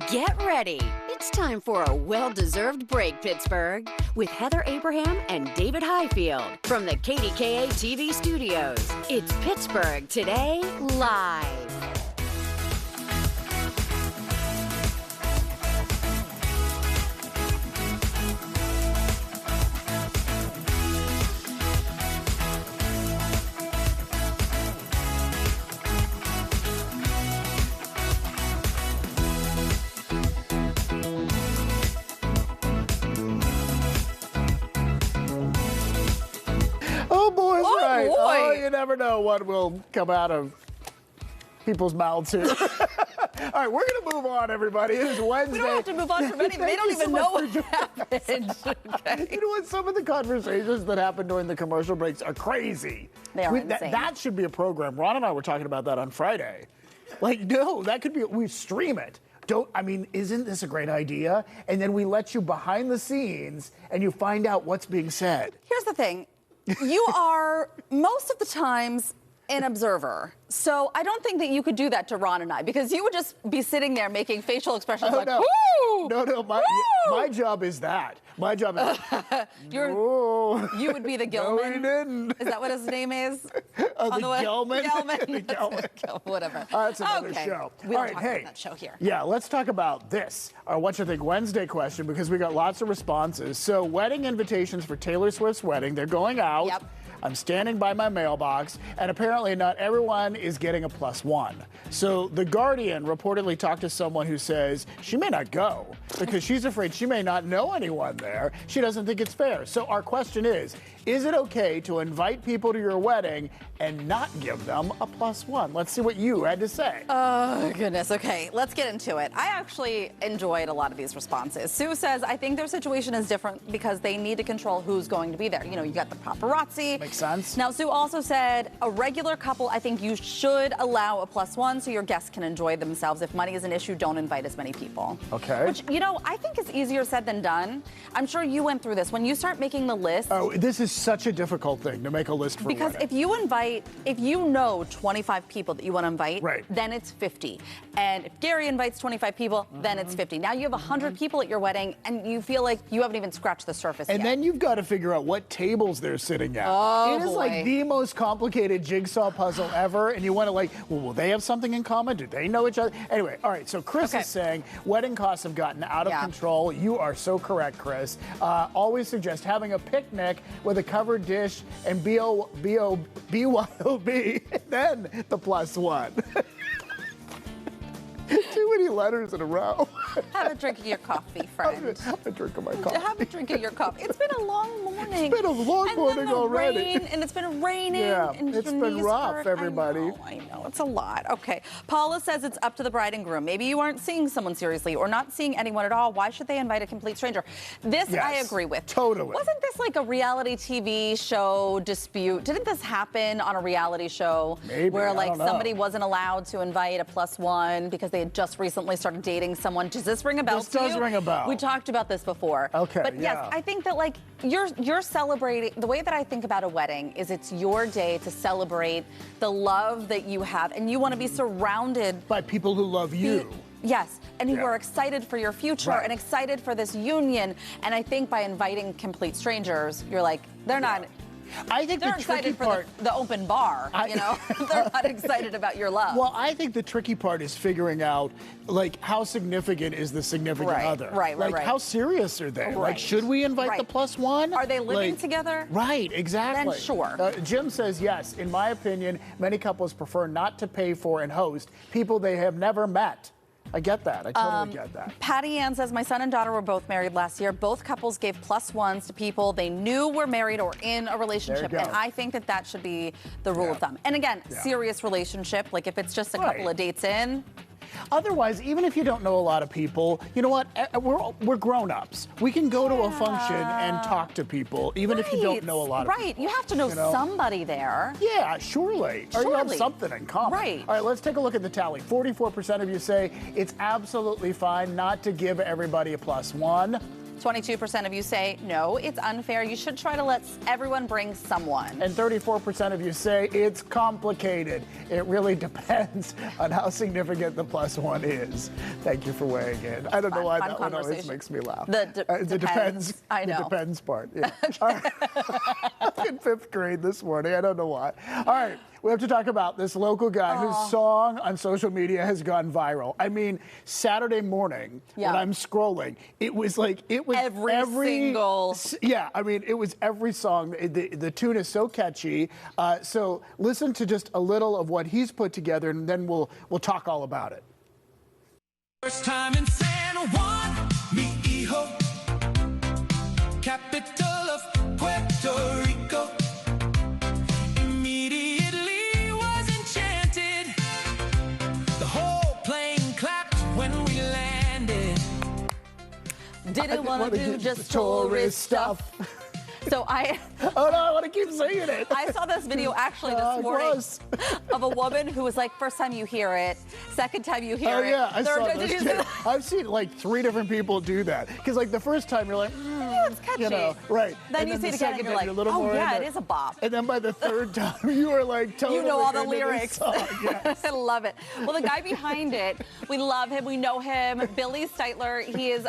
Get ready. It's time for a well-deserved break, Pittsburgh, with Heather Abraham and David Highfield from the KDKA TV studios. It's Pittsburgh Today Live. Oh, you never know what will come out of people's mouths here. All right, we're going to move on, everybody. It is Wednesday. We don't have to move on from anything. They don't even know what happened. Okay. You know what? Some of the conversations that happen during the commercial breaks are crazy. They are insane. That should be a program. Ron and I were talking about that on Friday. Like, no, that could be, we stream it. Isn't this a great idea? And then we let you behind the scenes and you find out what's being said. Here's the thing. You are, most of the times, an observer. So I don't think that you could do that to Ron and I, because you would just be sitting there making facial expressions like, no. woo! No, my job is that. My job is You would be the Gilman. No, he didn't. Is that what his name is? The Gilman? Gilman. Gilman. Whatever. That's another show. We don't talk about that show here. Yeah, let's talk about this. Our What You Think Wednesday question, because we got lots of responses. So wedding invitations for Taylor Swift's wedding, they're going out. Yep. I'm standing by my mailbox, and apparently not everyone is getting a +1. So The Guardian reportedly talked to someone who says she may not go because she's afraid she may not know anyone there. She doesn't think it's fair. So our question is it okay to invite people to your wedding and not give them a +1? Let's see what you had to say. Oh, goodness. Okay, let's get into it. I actually enjoyed a lot of these responses. Sue says, I think their situation is different because they need to control who's going to be there. You know, you got the paparazzi. Makes sense. Now, Sue also said, a regular couple, I think you should allow a +1 so your guests can enjoy themselves. If money is an issue, don't invite as many people. Okay. Which, you know, I think is easier said than done. I'm sure you went through this. When you start making the list. Oh, this is such a difficult thing to make a list for because if you know 25 people that you want to invite, right, then it's 50. And if Gary invites 25 people, then it's 50. Now you have 100 people at your wedding, and you feel like you haven't even scratched the surface yet. And then you've got to figure out what tables they're sitting at. Oh, it is boy. like the most complicated jigsaw puzzle ever, and you want to well, will they have something in common? Do they know each other? Anyway, all right, so Chris is saying wedding costs have gotten out of control. You are so correct, Chris. Always suggest having a picnic with a covered dish and BYOB, then the +1. Too many letters in a row. Have a drink of your coffee, friend. Have a drink of my coffee. Have a drink of your coffee. It's been a long morning. It's been a long morning already. And it's been raining. Yeah, and it's been rough, hurt. everybody. I know, it's a lot. Okay. Paula says it's up to the bride and groom. Maybe you aren't seeing someone seriously or not seeing anyone at all. Why should they invite a complete stranger? This I agree with. Totally. Wasn't this like a reality TV show dispute? Didn't this happen on a reality show? Maybe, where like somebody wasn't allowed to invite a +1 because they had just recently started dating someone? Does this ring a bell to you? This does ring a bell. We talked about this before. Okay, But yes, I think that like you're celebrating. The way that I think about a wedding is it's your day to celebrate the love that you have, and you want to be surrounded by people who love you. Yes, and who are excited for your future and excited for this union. And I think by inviting complete strangers, you're like, they're not. I think they're the tricky excited part, for the open bar, you know? They're not excited about your love. Well, I think the tricky part is figuring out, like, how significant is the significant other? Right. How serious are they? Right. Like, should we invite the +1? Are they living together? Right, exactly. Then sure. Jim says, yes, in my opinion, many couples prefer not to pay for and host people they have never met. I get that. I totally get that. Patty Ann says, my son and daughter were both married last year. Both couples gave +1s to people they knew were married or in a relationship. And I think that that should be the rule of thumb. And again, serious relationship, like if it's just a couple of dates in. Otherwise, even if you don't know a lot of people, you know what? We're grown-ups. We can go to a function and talk to people, even if you don't know a lot of people. You have to know somebody there. Yeah, surely. Or you have something in common. Right. All right, let's take a look at the tally. 44% of you say it's absolutely fine not to give everybody a +1. 22% of you say, no, it's unfair. You should try to let everyone bring someone. And 34% of you say it's complicated. It really depends on how significant the +1 is. Thank you for weighing in. I don't know why that one always makes me laugh. The depends. I know. The depends part. Yeah. All right. In 5th grade this morning. I don't know why. All right. We have to talk about this local guy whose song on social media has gone viral. I mean, Saturday morning when I'm scrolling, it was every single. Yeah, I mean, it was every song. The tune is so catchy. So listen to just a little of what he's put together, and then we'll talk all about it. First time in San Juan, mi hijo, capital of Puerto Rico. Immediately was enchanted. The whole plane clapped when we landed. Didn't want to do just tourist stuff. So oh no, I want to keep saying it. I saw this video actually this morning of a woman who was like, first time you hear it, second time you hear it. Oh yeah, I saw this too. I've seen like 3 different people do that. Because like the first time you're like, it's catchy. You know, right. Then you see it again and you're like, oh yeah, it is a bop. And then by the 3rd time you are like totally you know all the lyrics. Yes. I love it. Well, the guy behind it, we love him, we know him. Billy Steitler, he is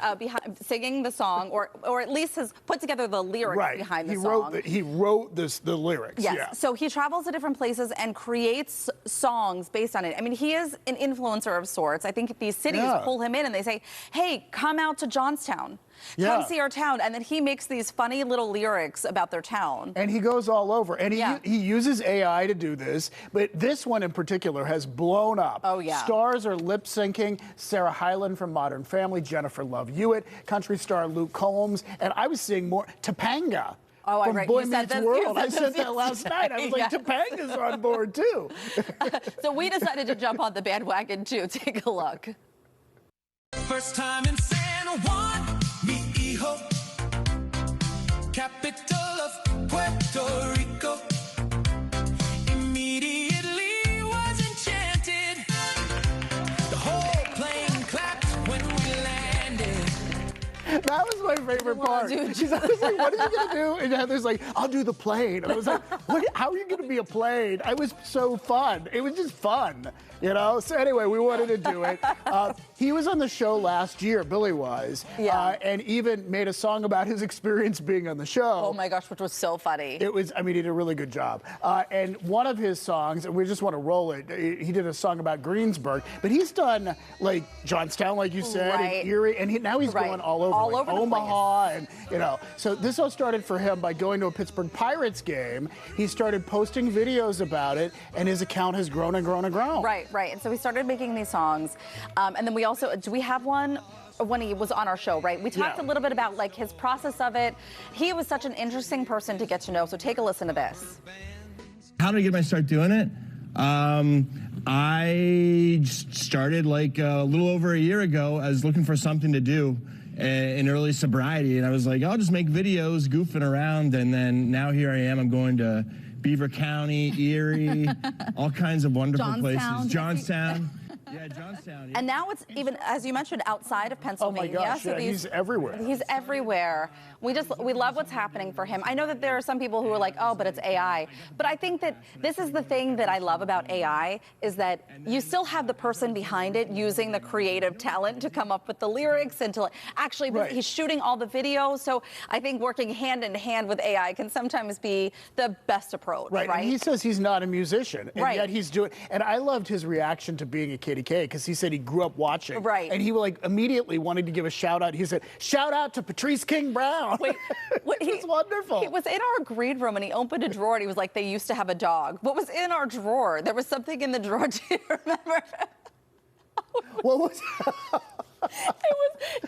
singing the song, or at least has put together the lyrics behind the song. He wrote the lyrics. Yes. Yeah. So he travels to different places and creates songs based on it. I mean, he is an influencer of sorts. I think these cities pull him in and they say, hey, come out to Johnstown. Come see our town. And then he makes these funny little lyrics about their town. And he goes all over. And he uses AI to do this. But this one in particular has blown up. Oh, yeah. Stars are lip syncing. Sarah Hyland from Modern Family, Jennifer Love Hewitt, country star Luke Combs. And I was seeing more Topanga. Oh, from Boy Meets World. I said that last night. I was like, Topanga's on board too. So we decided to jump on the bandwagon too. Take a look. First time in San Juan, mi hijo, capital of Puerto Rico. Immediately was enchanted. The whole plane clapped when we landed. That was my favorite part. She's always like, what are you going to do? And Heather's like, I'll do the plane. And I was like, how are you going to be a plane? It was so fun. It was just fun, you know? So anyway, we wanted to do it. He was on the show last year, Billy was, and even made a song about his experience being on the show. Oh my gosh, which was so funny. It was, I mean, he did a really good job. And one of his songs, and we just want to roll it, he did a song about Greensburg, but he's done like Johnstown, like you said, and Erie, and now he's going all over. All like over Omaha, and you know. So this all started for him by going to a Pittsburgh Pirates game. He started posting videos about it, and his account has grown and grown and grown. Right. And so he started making these songs, and then we also, do we have one? When he was on our show, right? We talked a little bit about like his process of it. He was such an interesting person to get to know. So take a listen to this. How did I get my start doing it? I started like a little over a year ago. I was looking for something to do in early sobriety, and I was like, I'll just make videos goofing around, and then now here I am. I'm going to Beaver County, Erie, all kinds of wonderful places. Johnstown. Yeah, Johnstown. Yeah. And now it's even, as you mentioned, outside of Pennsylvania. Oh my gosh, so he's everywhere. He's everywhere. We love what's happening for him. I know that there are some people who are like, oh, but it's AI. But I think that this is the thing that I love about AI is that you still have the person behind it using the creative talent to come up with the lyrics and to actually, he's shooting all the videos. So I think working hand in hand with AI can sometimes be the best approach, right? And he says he's not a musician, and yet he's doing. And I loved his reaction to being a KDK because he said he grew up watching, and he like immediately wanted to give a shout out. He said, "Shout out to Patrice King Brown." Wait, it's wonderful. He was in our green room and he opened a drawer and he was like, "They used to have a dog." What was in our drawer? There was something in the drawer. Do you remember? What was?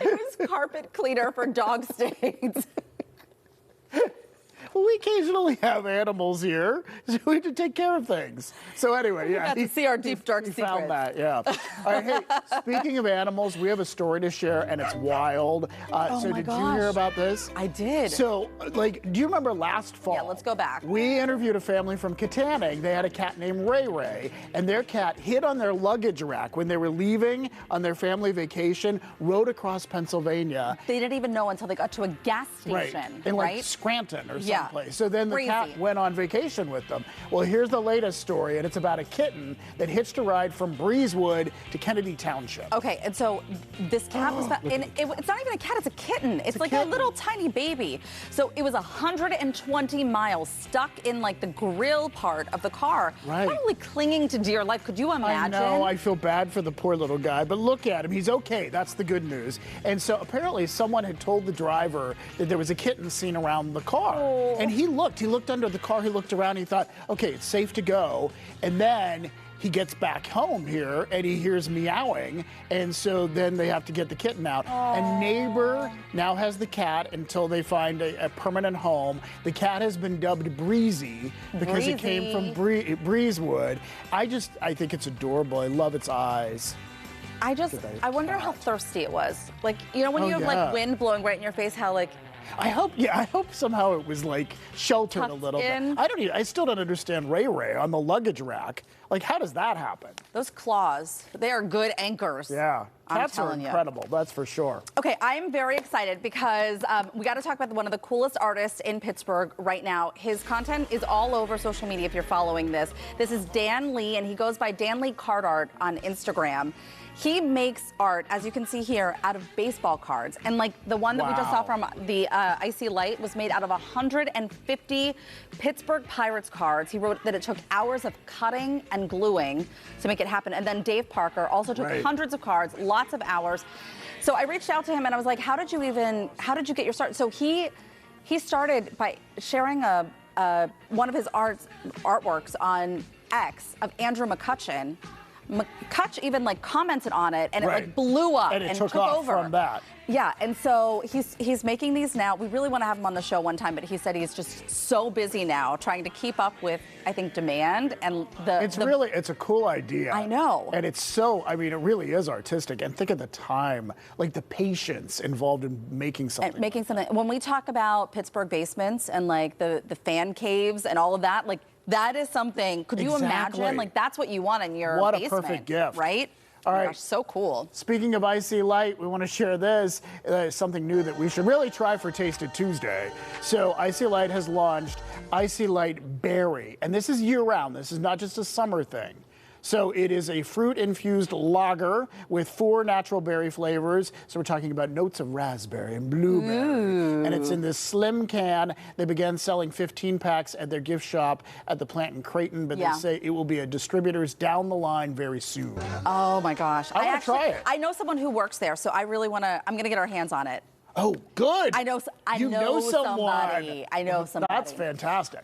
It was carpet cleaner for dog stains. we occasionally have animals here, so we have to take care of things. So anyway, yeah. got to see our deep, dark he secrets. found that, yeah. All right, hey, speaking of animals, we have a story to share, and it's wild. So did you hear about this? I did. So, like, do you remember last fall? Yeah, let's go back. We interviewed a family from Katanning. They had a cat named Ray Ray, and their cat hid on their luggage rack when they were leaving on their family vacation, rode across Pennsylvania. They didn't even know until they got to a gas station, in like Scranton or someplace. So then the cat went on vacation with them. Well, here's the latest story, and it's about a kitten that hitched a ride from Breezewood to Kennedy Township. Okay, and so this cat was found, and it's not even a cat, it's a kitten. It's like a little tiny baby. So it was 120 miles stuck in like the grill part of the car, probably clinging to dear life. Could you imagine? I know, I feel bad for the poor little guy, but look at him, he's okay. That's the good news. And so apparently someone had told the driver that there was a kitten seen around the car. And he looked under the car, he looked around, he thought, okay, it's safe to go. And then he gets back home here and he hears meowing, and so then they have to get the kitten out. A neighbor now has the cat until they find a permanent home. The cat has been dubbed Breezy because it came from Breezewood. I think it's adorable. I love its eyes. I wonder how thirsty it was. Like, you know, when you have like wind blowing right in your face, how like. I hope somehow it was like sheltered a little bit. I still don't understand Ray Ray on the luggage rack. Like, how does that happen? Those claws, they are good anchors. Yeah, cats are incredible, that's for sure. Okay, I'm very excited because we got to talk about one of the coolest artists in Pittsburgh right now. His content is all over social media if you're following this. This is Dan Lee, and he goes by Dan Lee Card Art on Instagram. He makes art, as you can see here, out of baseball cards. And like the one that we just saw from the Icy Light was made out of 150 Pittsburgh Pirates cards. He wrote that it took hours of cutting and gluing to make it happen. And then Dave Parker also took hundreds of cards, lots of hours. So I reached out to him and I was like, how did you get your start? So he started by sharing one of his artworks on X of Andrew McCutcheon. McCutch even like commented on it, and it like blew up and took off over from that. Yeah, and so he's making these now. We really want to have him on the show one time, but he said he's just so busy now trying to keep up with, I think, demand and it's a cool idea. I know. And it's so, I mean, it really is artistic. And think of the time, like the patience involved in making something. When we talk about Pittsburgh basements and like the fan caves and all of that, like that is something. Could you imagine? Like that's what you want in your basement. What a perfect gift. Right? All right. Gosh, so cool. Speaking of Icy Light, we want to share this. Something new that we should really try for Tasted Tuesday. So Icy Light has launched Icy Light Berry. And this is year-round. This is not just a summer thing. So it is a fruit-infused lager with 4 natural berry flavors. So we're talking about notes of raspberry and blueberry. And it's in this slim can. They began selling 15 packs at their gift shop at the plant in Creighton, but they say it will be at distributors down the line very soon. Oh my gosh. I want to try it. I know someone who works there, so I really want to, I'm going to get our hands on it. Oh, good. I know you know someone. I know somebody. That's fantastic.